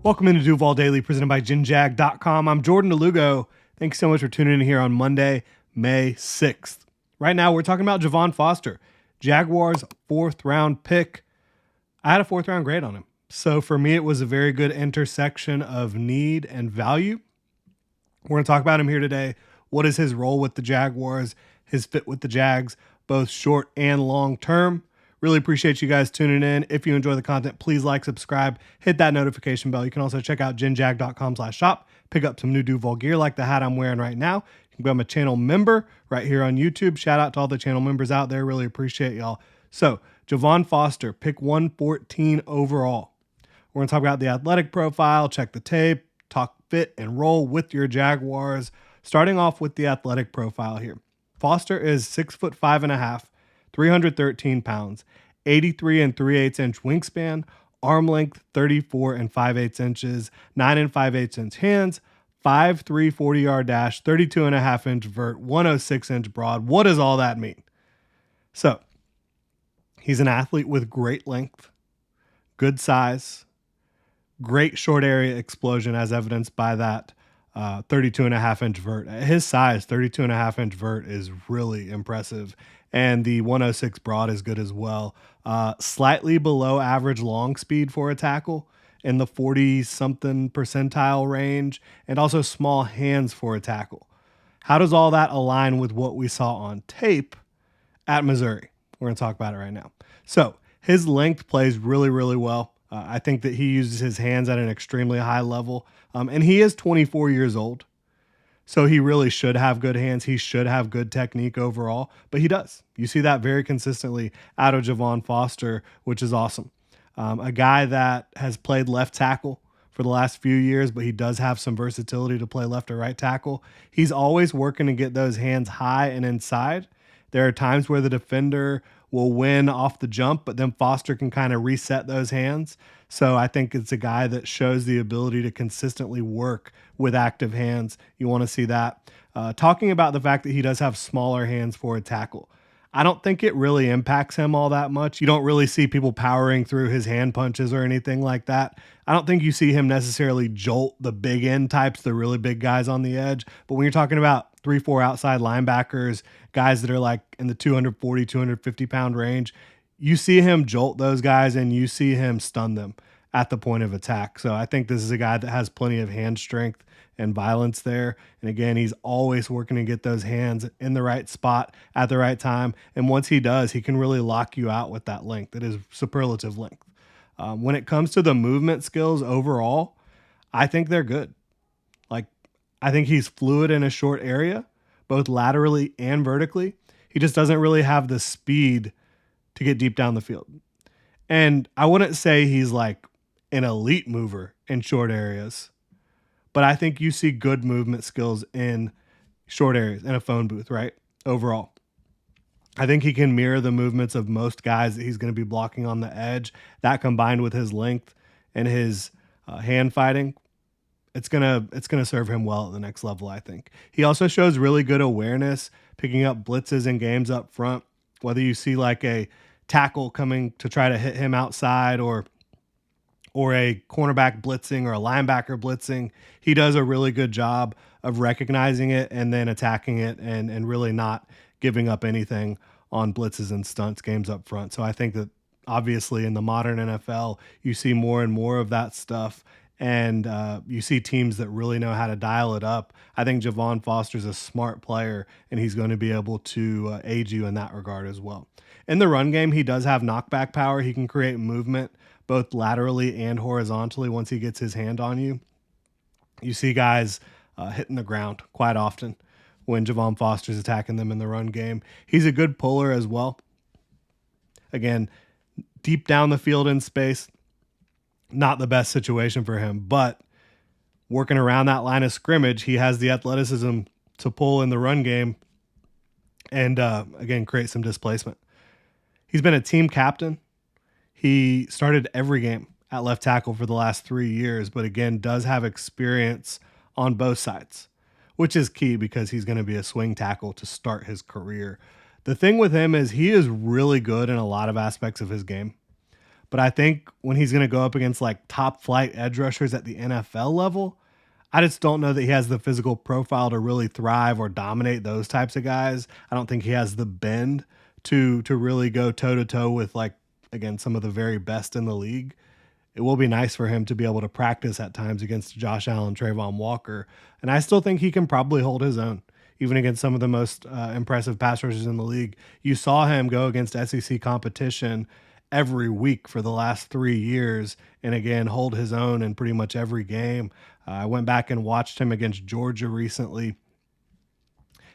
Welcome into Duval Daily, presented by GenJag.com. I'm Jordan Lugo. Thanks so much for tuning in here on Monday, May 6th. Right now, we're talking about Javon Foster, Jaguars' 4th round pick. I had a 4th round grade on him. So for me, it was a very good intersection of need and value. We're going to talk about him here today. What is his role with the Jaguars, his fit with the Jags, both short and long term. Really appreciate you guys tuning in. If you enjoy the content, please like, subscribe, hit that notification bell. You can also check out genjag.com/shop, pick up some new Duval gear like the hat I'm wearing right now. You can become a channel member right here on YouTube. Shout out to all the channel members out there. Really appreciate y'all. So, Javon Foster, pick 114 overall. We're going to talk about the athletic profile, check the tape, talk fit and roll with your Jaguars. Starting off with the athletic profile here. Foster is 6'5.5", 313 pounds, 83 3/8 inch wingspan, arm length 34 5/8 inches, 9 5/8 inch hands, 5'3" 40-yard dash, 32.5 inch vert, 106 inch broad. What does all that mean? So, he's an athlete with great length, good size, great short area explosion as evidenced by that 32.5 inch vert. At his size, 32.5 inch vert is really impressive. And the 106 broad is good as well. Slightly below average long speed for a tackle in the 40-something percentile range, and also small hands for a tackle. How does all that align with what we saw on tape at Missouri? We're going to talk about it right now. So his length plays really, really well. I think that he uses his hands at an extremely high level. And he is 24 years old. So he really should have good hands. He should have good technique overall, but he does. You see that very consistently out of Javon Foster, which is awesome. A guy that has played left tackle for the last few years, but he does have some versatility to play left or right tackle. He's always working to get those hands high and inside. There are times where the defender will win off the jump, but then Foster can kind of reset those hands. So I think it's a guy that shows the ability to consistently work with active hands. You want to see that. Talking about the fact that he does have smaller hands for a tackle, I don't think it really impacts him all that much. You don't really see people powering through his hand punches or anything like that. I don't think you see him necessarily jolt the big end types, the really big guys on the edge. But when you're talking about 3-4 outside linebackers, guys that are like in the 240, 250 pound range, you see him jolt those guys and you see him stun them at the point of attack. So I think this is a guy that has plenty of hand strength and violence there. And again, he's always working to get those hands in the right spot at the right time. And once he does, he can really lock you out with that length. It is superlative length. When it comes to the movement skills overall, I think they're good. I think he's fluid in a short area, both laterally and vertically. He just doesn't really have the speed to get deep down the field. And I wouldn't say he's like an elite mover in short areas, but I think you see good movement skills in short areas in a phone booth, right? Overall, I think he can mirror the movements of most guys that he's going to be blocking on the edge. That combined with his length and his hand fighting, it's gonna serve him well at the next level, I think. He also shows really good awareness, picking up blitzes in games up front, whether you see like a tackle coming to try to hit him outside or a cornerback blitzing or a linebacker blitzing. He does a really good job of recognizing it and then attacking it and really not giving up anything on blitzes and stunts games up front. So I think that obviously in the modern NFL, you see more and more of that stuff. And you see teams that really know how to dial it up. I think Javon Foster's a smart player, and he's going to be able to aid you in that regard as well. In the run game, he does have knockback power. He can create movement both laterally and horizontally once he gets his hand on you. You see guys hitting the ground quite often when Javon Foster's attacking them in the run game. He's a good puller as well. Again, deep down the field in space, not the best situation for him, but working around that line of scrimmage, he has the athleticism to pull in the run game and, again, create some displacement. He's been a team captain. He started every game at left tackle for the last 3 years, but again, does have experience on both sides, which is key because he's going to be a swing tackle to start his career. The thing with him is he is really good in a lot of aspects of his game, But I think when he's going to go up against like top flight edge rushers at the NFL level, I just don't know that he has the physical profile to really thrive or dominate those types of guys. I don't think he has the bend to really go toe to toe with, like, again, some of the very best in the league. It will be nice for him to be able to practice at times against Josh Allen, Trayvon Walker, and I still think he can probably hold his own even against some of the most impressive pass rushers in the league. You saw him go against SEC competition every week for the last 3 years, and again hold his own in pretty much every game. I went back and watched him against Georgia recently,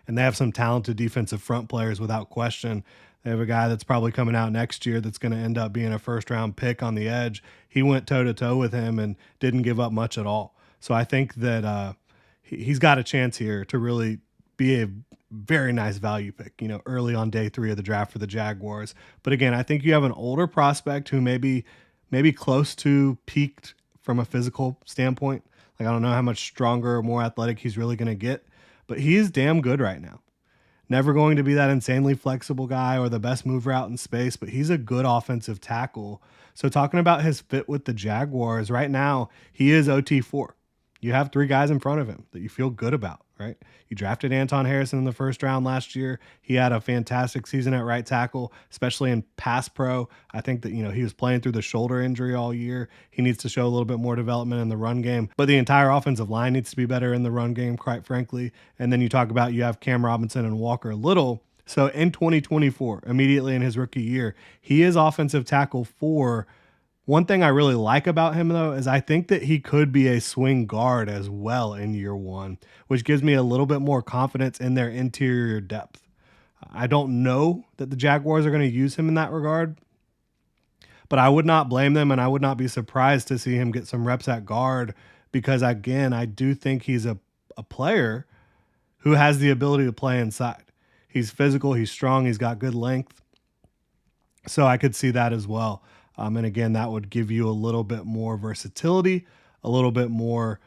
and they have some talented defensive front players without question. They have a guy that's probably coming out next year that's going to end up being a first-round pick on the edge. He went toe-to-toe with him and didn't give up much at all. So I think that he's got a chance here to really be a very nice value pick, early on day 3 of the draft for the Jaguars. But again, I think you have an older prospect who maybe close to peaked from a physical standpoint. Like, I don't know how much stronger or more athletic he's really going to get, but he is damn good right now. Never going to be that insanely flexible guy or the best mover out in space, but he's a good offensive tackle. So talking about his fit with the Jaguars, right now, he is OT4. You have 3 guys in front of him that you feel good about, right? You drafted Anton Harrison in the first round last year. He had a fantastic season at right tackle, especially in pass pro. I think that, he was playing through the shoulder injury all year. He needs to show a little bit more development in the run game, but the entire offensive line needs to be better in the run game, quite frankly. And then you talk about, you have Cam Robinson and Walker Little. So in 2024, immediately in his rookie year, he is offensive tackle 4. One thing I really like about him, though, is I think that he could be a swing guard as well in year 1, which gives me a little bit more confidence in their interior depth. I don't know that the Jaguars are going to use him in that regard, but I would not blame them, and I would not be surprised to see him get some reps at guard because, again, I do think he's a player who has the ability to play inside. He's physical, he's strong, he's got good length, so I could see that as well. And again, that would give you a little bit more versatility, a little bit more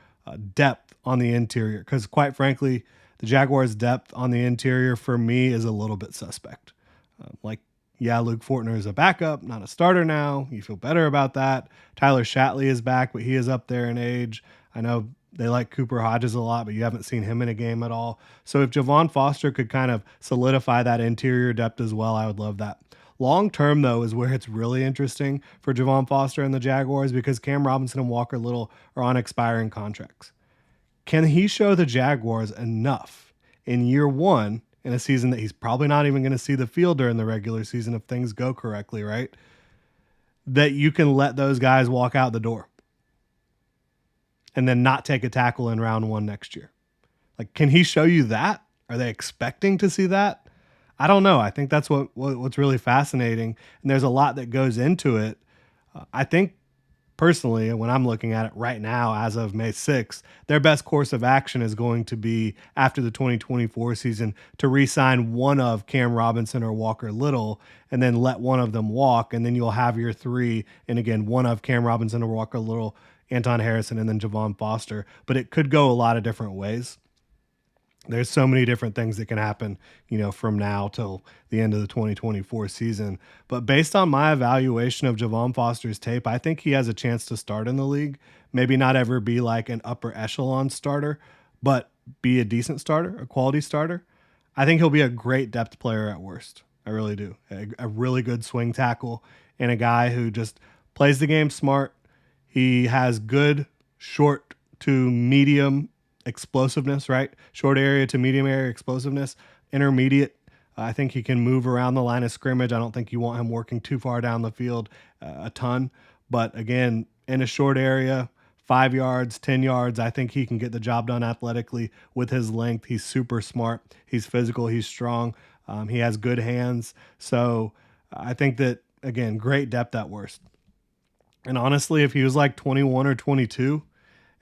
depth on the interior. Because quite frankly, the Jaguars' depth on the interior for me is a little bit suspect. Luke Fortner is a backup, not a starter now. You feel better about that. Tyler Shatley is back, but he is up there in age. I know they like Cooper Hodges a lot, but you haven't seen him in a game at all. So if Javon Foster could kind of solidify that interior depth as well, I would love that. Long term, though, is where it's really interesting for Javon Foster and the Jaguars because Cam Robinson and Walker Little are on expiring contracts. Can he show the Jaguars enough in year 1 in a season that he's probably not even going to see the field during the regular season if things go correctly, right? That you can let those guys walk out the door and then not take a tackle in round 1 next year? Like, can he show you that? Are they expecting to see that? I don't know. I think that's what's really fascinating, and there's a lot that goes into it. I think personally, when I'm looking at it right now, as of May 6th, their best course of action is going to be after the 2024 season to re-sign one of Cam Robinson or Walker Little and then let one of them walk, and then you'll have your 3, and again, one of Cam Robinson or Walker Little, Anton Harrison, and then Javon Foster. But it could go a lot of different ways. There's so many different things that can happen, from now till the end of the 2024 season. But based on my evaluation of Javon Foster's tape, I think he has a chance to start in the league. Maybe not ever be like an upper echelon starter, but be a decent starter, a quality starter. I think he'll be a great depth player at worst. I really do. A really good swing tackle and a guy who just plays the game smart. He has good short to medium explosiveness, right? Short area to medium area explosiveness, intermediate. I think he can move around the line of scrimmage. I don't think you want him working too far down the field a ton. But again, in a short area, 5 yards, 10 yards, I think he can get the job done athletically with his length. He's super smart. He's physical. He's strong. He has good hands. So I think that, again, great depth at worst. And honestly, if he was like 21 or 22,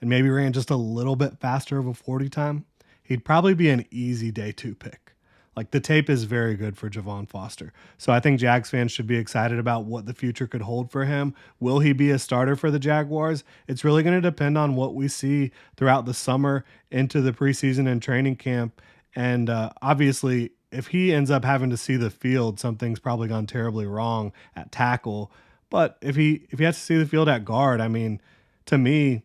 and maybe ran just a little bit faster of a 40 time, he'd probably be an easy day 2 pick. Like, the tape is very good for Javon Foster. So I think Jags fans should be excited about what the future could hold for him. Will he be a starter for the Jaguars? It's really going to depend on what we see throughout the summer into the preseason and training camp. And obviously, if he ends up having to see the field, something's probably gone terribly wrong at tackle. But if he has to see the field at guard, I mean, to me,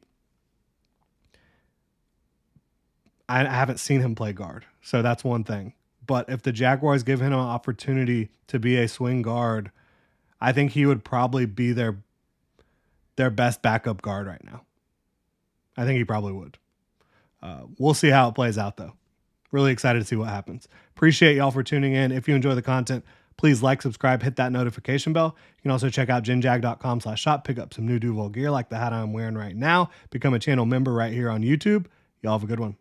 I haven't seen him play guard. So that's one thing. But if the Jaguars give him an opportunity to be a swing guard, I think he would probably be their best backup guard right now. I think he probably would. We'll see how it plays out, though. Really excited to see what happens. Appreciate y'all for tuning in. If you enjoy the content, please like, subscribe, hit that notification bell. You can also check out jinjag.com/shop, pick up some new Duval gear like the hat I'm wearing right now. Become a channel member right here on YouTube. Y'all have a good one.